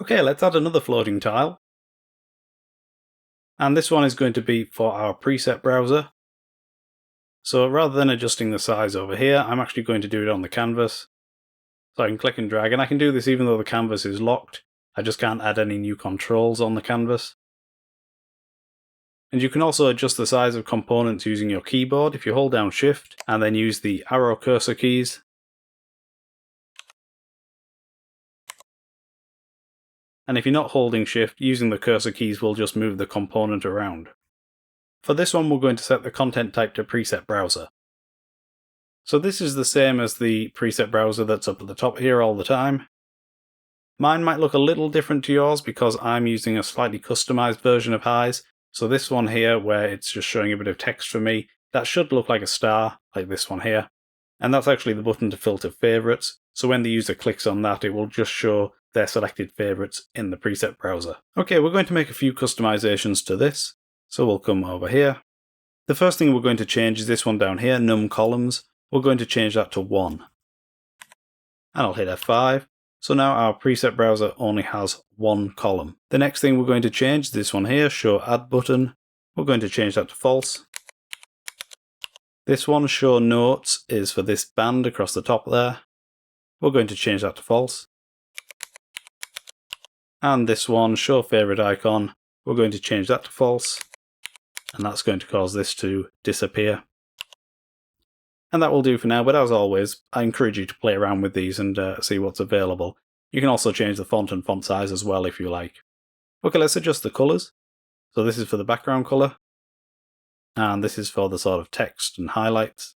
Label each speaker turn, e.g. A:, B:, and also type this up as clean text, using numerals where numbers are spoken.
A: Okay, let's add another floating tile. And this one is going to be for our preset browser. So rather than adjusting the size over here, I'm actually going to do it on the canvas. So I can click and drag, and I can do this even though the canvas is locked. I just can't add any new controls on the canvas. And you can also adjust the size of components using your keyboard if you hold down Shift and then use the arrow cursor keys. And if you're not holding Shift, using the cursor keys will just move the component around. For this one, we're going to set the content type to preset browser. So this is the same as the preset browser that's up at the top here all the time. Mine might look a little different to yours because I'm using a slightly customized version of HISE. So this one here, where it's just showing a bit of text for me, that should look like a star, like this one here. And that's actually the button to filter favorites. So when the user clicks on that, it will just show their selected favorites in the preset browser. Okay, we're going to make a few customizations to this. So we'll come over here. The first thing we're going to change is this one down here, num columns. We're going to change that to 1. And I'll hit F5. So now our preset browser only has 1 column. The next thing we're going to change is this one here, show add button. We're going to change that to false. This one, show notes, is for this band across the top there. We're going to change that to false. And this one, show favorite icon, we're going to change that to false. And that's going to cause this to disappear. And that will do for now, but as always, I encourage you to play around with these and see what's available. You can also change the font and font size as well if you like. Okay, let's adjust the colours. So this is for the background colour. And this is for the sort of text and highlights.